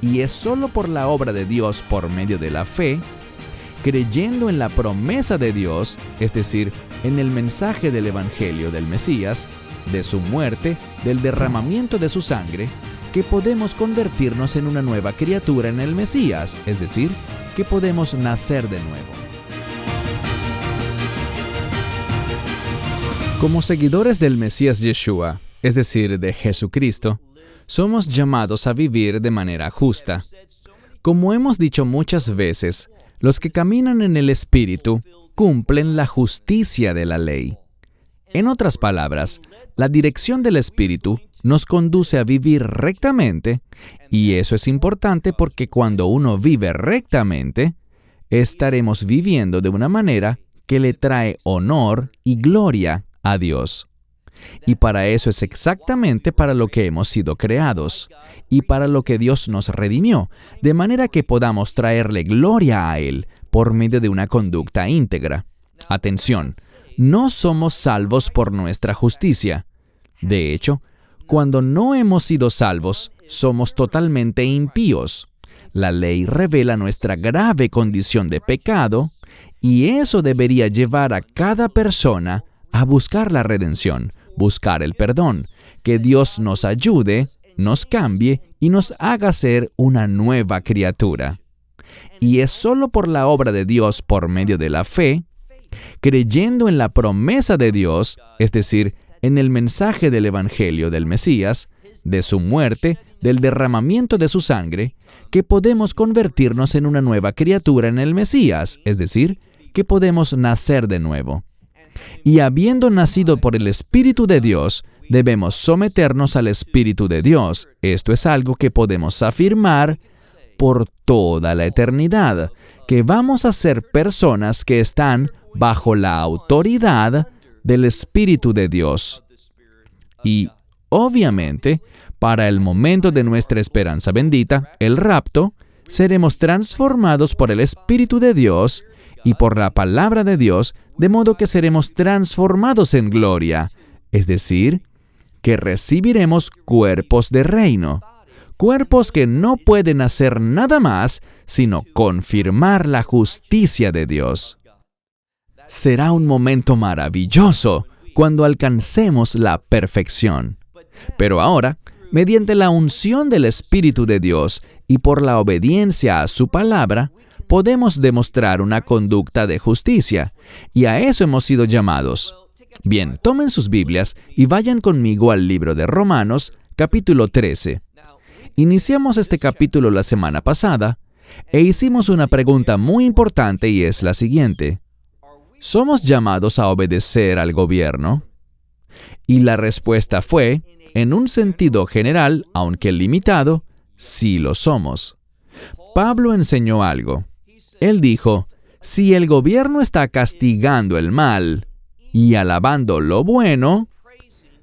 y es solo por la obra de Dios por medio de la fe, creyendo en la promesa de Dios, es decir, en el mensaje del Evangelio del Mesías, de su muerte, del derramamiento de su sangre, que podemos convertirnos en una nueva criatura en el Mesías, es decir, que podemos nacer de nuevo. Como seguidores del Mesías Yeshua, es decir, de Jesucristo, somos llamados a vivir de manera justa. Como hemos dicho muchas veces, los que caminan en el Espíritu cumplen la justicia de la ley. En otras palabras, la dirección del Espíritu nos conduce a vivir rectamente, y eso es importante porque cuando uno vive rectamente, estaremos viviendo de una manera que le trae honor y gloria a Dios. Y para eso es exactamente para lo que hemos sido creados, y para lo que Dios nos redimió, de manera que podamos traerle gloria a Él por medio de una conducta íntegra. Atención, no somos salvos por nuestra justicia. De hecho, cuando no hemos sido salvos, somos totalmente impíos. La ley revela nuestra grave condición de pecado, y eso debería llevar a cada persona a buscar la redención, buscar el perdón, que Dios nos ayude, nos cambie y nos haga ser una nueva criatura. Y es solo por la obra de Dios por medio de la fe, creyendo en la promesa de Dios, es decir, en el mensaje del Evangelio del Mesías, de su muerte, del derramamiento de su sangre, que podemos convertirnos en una nueva criatura en el Mesías, es decir, que podemos nacer de nuevo. Y habiendo nacido por el Espíritu de Dios, debemos someternos al Espíritu de Dios. Esto es algo que podemos afirmar por toda la eternidad, que vamos a ser personas que están bajo la autoridad del Espíritu de Dios. Y, obviamente, para el momento de nuestra esperanza bendita, el rapto, seremos transformados por el Espíritu de Dios y por la palabra de Dios, de modo que seremos transformados en gloria, es decir, que recibiremos cuerpos de reino, cuerpos que no pueden hacer nada más sino confirmar la justicia de Dios. Será un momento maravilloso cuando alcancemos la perfección. Pero ahora, mediante la unción del Espíritu de Dios y por la obediencia a su palabra, podemos demostrar una conducta de justicia, y a eso hemos sido llamados. Bien, tomen sus Biblias y vayan conmigo al libro de Romanos, capítulo 13. Iniciamos este capítulo la semana pasada, e hicimos una pregunta muy importante y es la siguiente. ¿Somos llamados a obedecer al gobierno? Y la respuesta fue, en un sentido general, aunque limitado, sí lo somos. Pablo enseñó algo. Él dijo, si el gobierno está castigando el mal y alabando lo bueno,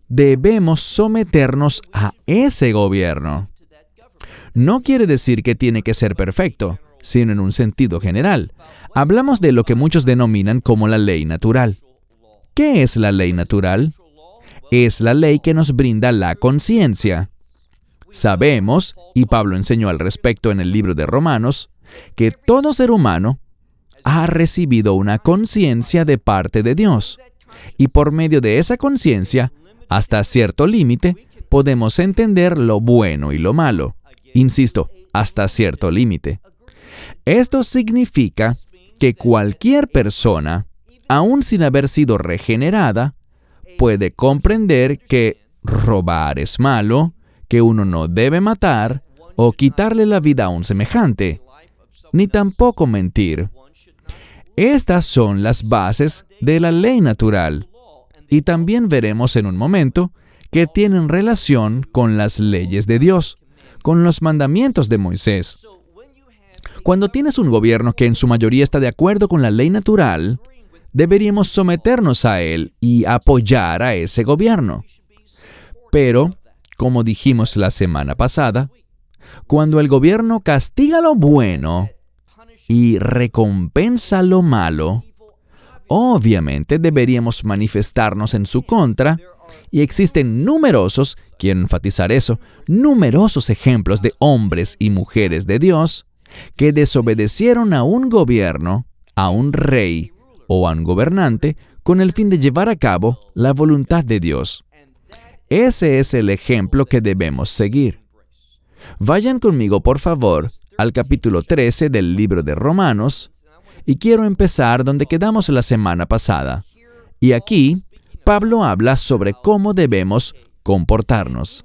debemos someternos a ese gobierno. No quiere decir que tiene que ser perfecto, sino en un sentido general. Hablamos de lo que muchos denominan como la ley natural. ¿Qué es la ley natural? Es la ley que nos brinda la conciencia. Sabemos, y Pablo enseñó al respecto en el libro de Romanos, que todo ser humano ha recibido una conciencia de parte de Dios. Y por medio de esa conciencia, hasta cierto límite, podemos entender lo bueno y lo malo. Insisto, hasta cierto límite. Esto significa que cualquier persona, aun sin haber sido regenerada, puede comprender que robar es malo, que uno no debe matar o quitarle la vida a un semejante, ni tampoco mentir. Estas son las bases de la ley natural, y también veremos en un momento que tienen relación con las leyes de Dios, con los mandamientos de Moisés. Cuando tienes un gobierno que en su mayoría está de acuerdo con la ley natural, deberíamos someternos a él y apoyar a ese gobierno. Pero, como dijimos la semana pasada, cuando el gobierno castiga lo bueno y recompensa lo malo, obviamente deberíamos manifestarnos en su contra Y existen numerosos, quiero enfatizar eso, numerosos ejemplos de hombres y mujeres de Dios que desobedecieron a un gobierno, a un rey o a un gobernante con el fin de llevar a cabo la voluntad de Dios. Ese es el ejemplo que debemos seguir. Vayan conmigo, por favor, al capítulo 13 del libro de Romanos, y quiero empezar donde quedamos la semana pasada. Y aquí, Pablo habla sobre cómo debemos comportarnos.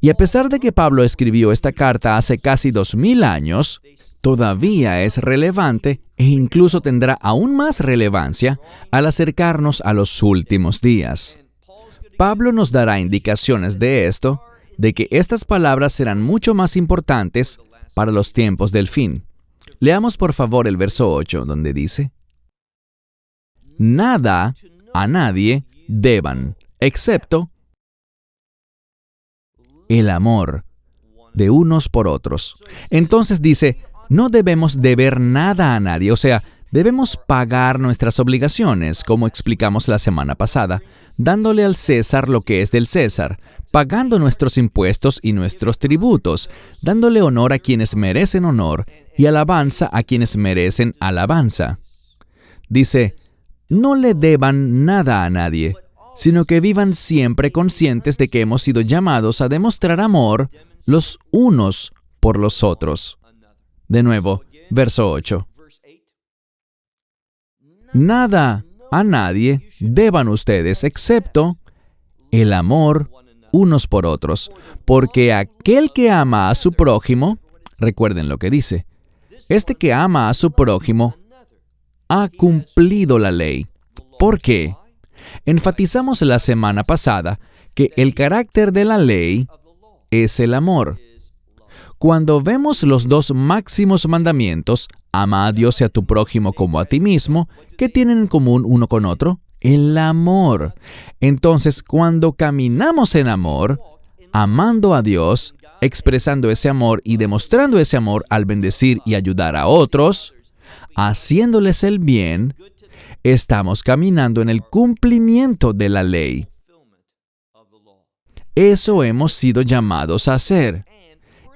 Y a pesar de que Pablo escribió esta carta hace casi 2000 años, todavía es relevante e incluso tendrá aún más relevancia al acercarnos a los últimos días. Pablo nos dará indicaciones de esto, de que estas palabras serán mucho más importantes para los tiempos del fin. Leamos por favor el verso 8, donde dice: Nada a nadie deban, excepto el amor de unos por otros. Entonces dice, no debemos deber nada a nadie, o sea, debemos pagar nuestras obligaciones, como explicamos la semana pasada, dándole al César lo que es del César, pagando nuestros impuestos y nuestros tributos, dándole honor a quienes merecen honor y alabanza a quienes merecen alabanza. Dice, no le deban nada a nadie, sino que vivan siempre conscientes de que hemos sido llamados a demostrar amor los unos por los otros. De nuevo, verso 8. Nada a nadie deban ustedes, excepto el amor unos por otros, porque aquel que ama a su prójimo, recuerden lo que dice, este que ama a su prójimo ha cumplido la ley. ¿Por qué? Enfatizamos la semana pasada que el carácter de la ley es el amor. Cuando vemos los dos máximos mandamientos, ama a Dios y a tu prójimo como a ti mismo, ¿qué tienen en común uno con otro? El amor. Entonces, cuando caminamos en amor, amando a Dios, expresando ese amor y demostrando ese amor al bendecir y ayudar a otros, haciéndoles el bien, estamos caminando en el cumplimiento de la ley. Eso hemos sido llamados a hacer.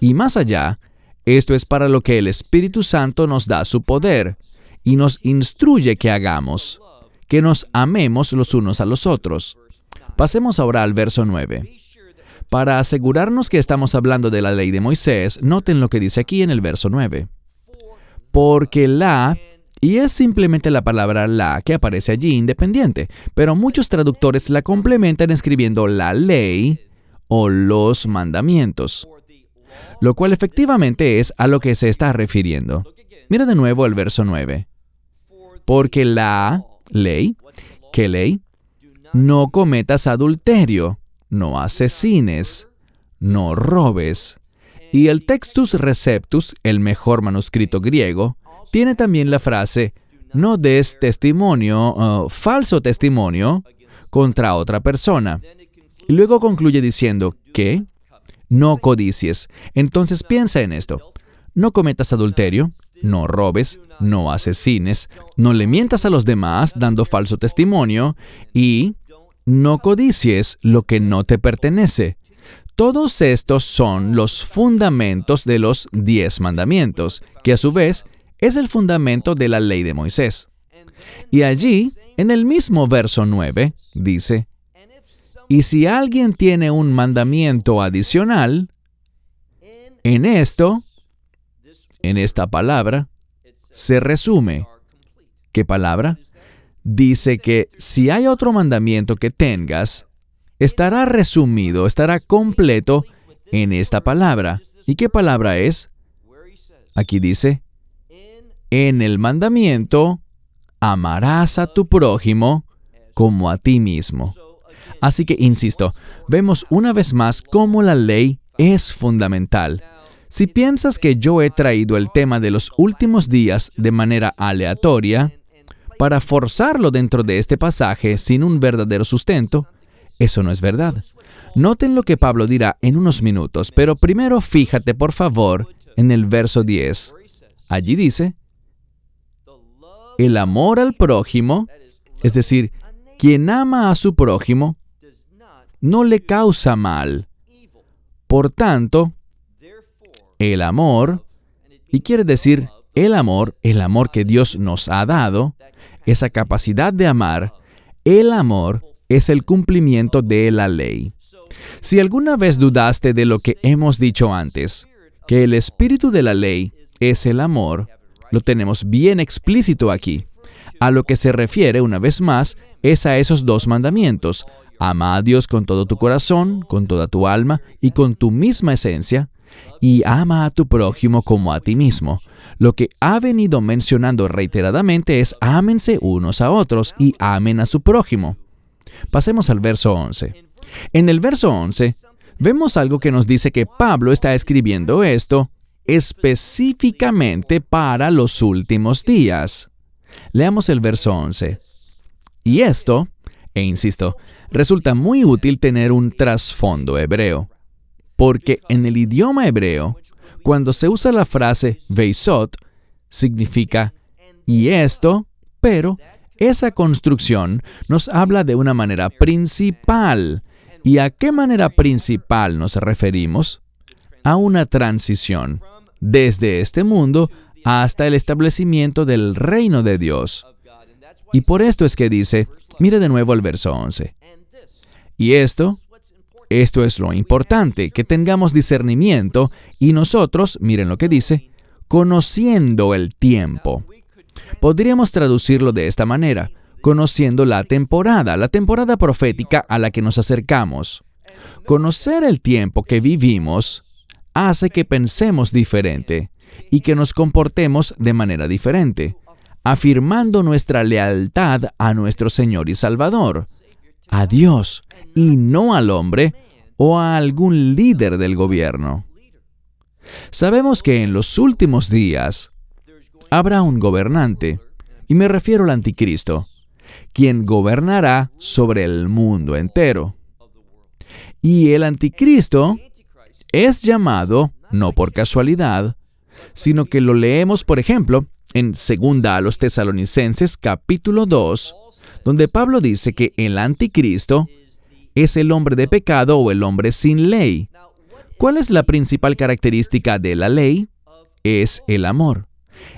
Y más allá, esto es para lo que el Espíritu Santo nos da su poder y nos instruye que hagamos, que nos amemos los unos a los otros. Pasemos ahora al verso 9. Para asegurarnos que estamos hablando de la ley de Moisés, noten lo que dice aquí en el verso 9. Porque la, y es simplemente la palabra la que aparece allí independiente, pero muchos traductores la complementan escribiendo la ley o los mandamientos, lo cual efectivamente es a lo que se está refiriendo. Mira de nuevo el verso 9. Porque la ley, ¿qué ley? No cometas adulterio, no asesines, no robes. Y el Textus Receptus, el mejor manuscrito griego, tiene también la frase, no des testimonio, falso testimonio, contra otra persona. Y luego concluye diciendo que no codicies. Entonces piensa en esto. No cometas adulterio, no robes, no asesines, no le mientas a los demás dando falso testimonio y no codicies lo que no te pertenece. Todos estos son los fundamentos de los 10 mandamientos, que a su vez es el fundamento de la ley de Moisés. Y allí, en el mismo verso 9, dice, y si alguien tiene un mandamiento adicional, en esto, en esta palabra, se resume. ¿Qué palabra? Dice que si hay otro mandamiento que tengas, estará resumido, estará completo en esta palabra. ¿Y qué palabra es? Aquí dice, en el mandamiento, amarás a tu prójimo como a ti mismo. Así que, insisto, vemos una vez más cómo la ley es fundamental. Si piensas que yo he traído el tema de los últimos días de manera aleatoria, para forzarlo dentro de este pasaje sin un verdadero sustento, eso no es verdad. Noten lo que Pablo dirá en unos minutos, pero primero fíjate, por favor, en el verso 10. Allí dice, el amor al prójimo, es decir, quien ama a su prójimo, no le causa mal. Por tanto, el amor, y quiere decir el amor que Dios nos ha dado, esa capacidad de amar, el amor es el cumplimiento de la ley. Si alguna vez dudaste de lo que hemos dicho antes, que el espíritu de la ley es el amor, lo tenemos bien explícito aquí. A lo que se refiere, una vez más, es a esos dos mandamientos. Ama a Dios con todo tu corazón, con toda tu alma y con tu misma esencia, y ama a tu prójimo como a ti mismo. Lo que ha venido mencionando reiteradamente es ámense unos a otros y amen a su prójimo. Pasemos al verso 11. En el verso 11, vemos algo que nos dice que Pablo está escribiendo esto específicamente para los últimos días. Leamos el verso 11. Y esto, e insisto, resulta muy útil tener un trasfondo hebreo, porque en el idioma hebreo, cuando se usa la frase veisot, significa y esto, pero esa construcción nos habla de una manera principal. ¿Y a qué manera principal nos referimos? A una transición desde este mundo hasta el establecimiento del reino de Dios. Y por esto es que dice, mire de nuevo el verso 11. Y esto es lo importante, que tengamos discernimiento y nosotros, miren lo que dice, conociendo el tiempo. Podríamos traducirlo de esta manera, conociendo la temporada profética a la que nos acercamos. Conocer el tiempo que vivimos hace que pensemos diferente y que nos comportemos de manera diferente, afirmando nuestra lealtad a nuestro Señor y Salvador, a Dios, y no al hombre o a algún líder del gobierno. Sabemos que en los últimos días habrá un gobernante, y me refiero al anticristo, quien gobernará sobre el mundo entero. Y el anticristo es llamado, no por casualidad, sino que lo leemos, por ejemplo, en 2 a los Tesalonicenses, capítulo 2, donde Pablo dice que el anticristo es el hombre de pecado o el hombre sin ley. ¿Cuál es la principal característica de la ley? Es el amor.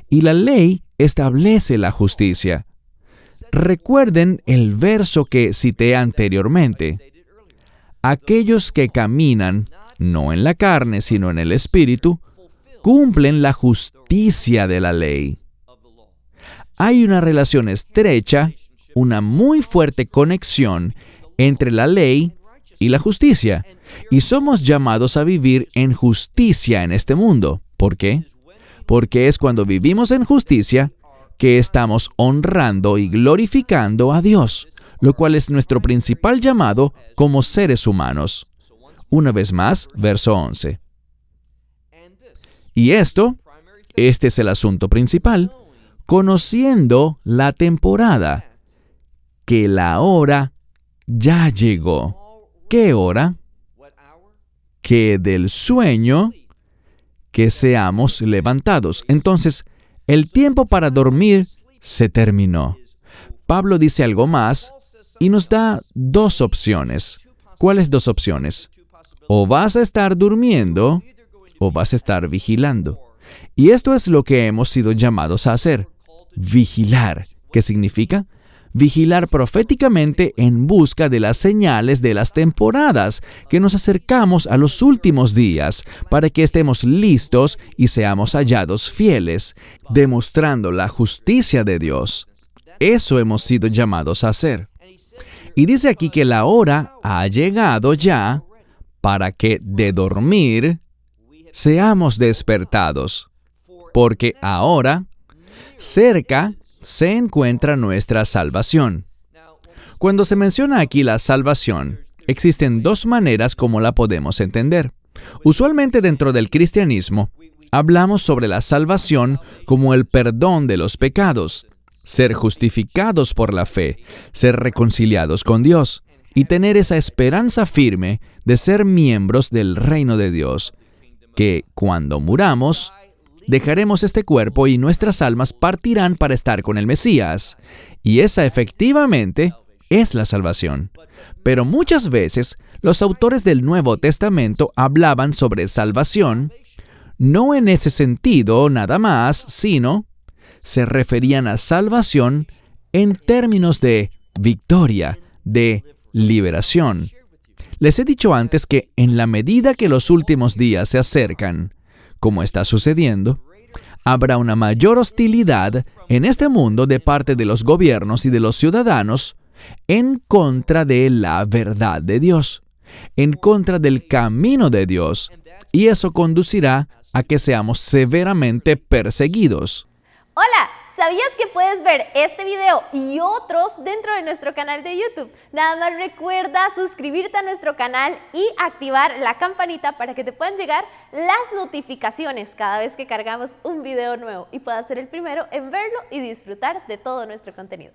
Y la ley establece la justicia. Recuerden el verso que cité anteriormente. Aquellos que caminan, no en la carne, sino en el Espíritu, cumplen la justicia de la ley. Hay una relación estrecha, una muy fuerte conexión entre la ley y la justicia, y somos llamados a vivir en justicia en este mundo. ¿Por qué? Porque es cuando vivimos en justicia que estamos honrando y glorificando a Dios, lo cual es nuestro principal llamado como seres humanos. Una vez más, verso 11. Y este es el asunto principal, conociendo la temporada, que la hora ya llegó. ¿Qué hora? Que del sueño que seamos levantados. Entonces, el tiempo para dormir se terminó. Pablo dice algo más y nos da dos opciones. ¿Cuáles dos opciones? O vas a estar durmiendo o vas a estar vigilando. Y esto es lo que hemos sido llamados a hacer. Vigilar. ¿Qué significa? Vigilar proféticamente en busca de las señales de las temporadas, que nos acercamos a los últimos días, para que estemos listos y seamos hallados fieles, demostrando la justicia de Dios. Eso hemos sido llamados a hacer. Y dice aquí que la hora ha llegado ya para que de dormir seamos despertados, porque ahora, cerca, se encuentra nuestra salvación. Cuando se menciona aquí la salvación, existen dos maneras como la podemos entender. Usualmente dentro del cristianismo, hablamos sobre la salvación como el perdón de los pecados, ser justificados por la fe, ser reconciliados con Dios y tener esa esperanza firme de ser miembros del reino de Dios, que cuando muramos, dejaremos este cuerpo y nuestras almas partirán para estar con el Mesías. Y esa efectivamente es la salvación. Pero muchas veces Los autores del Nuevo Testamento hablaban sobre salvación, no en ese sentido nada más, sino se referían a salvación en términos de victoria, de liberación. Les he dicho antes que en la medida que los últimos días se acercan, como está sucediendo, habrá una mayor hostilidad en este mundo de parte de los gobiernos y de los ciudadanos en contra de la verdad de Dios, en contra del camino de Dios, y eso conducirá a que seamos severamente perseguidos. Hola, ¿sabías que puedes ver este video y otros dentro de nuestro canal de YouTube? Nada más recuerda suscribirte a nuestro canal y activar la campanita para que te puedan llegar las notificaciones cada vez que cargamos un video nuevo y puedas ser el primero en verlo y disfrutar de todo nuestro contenido.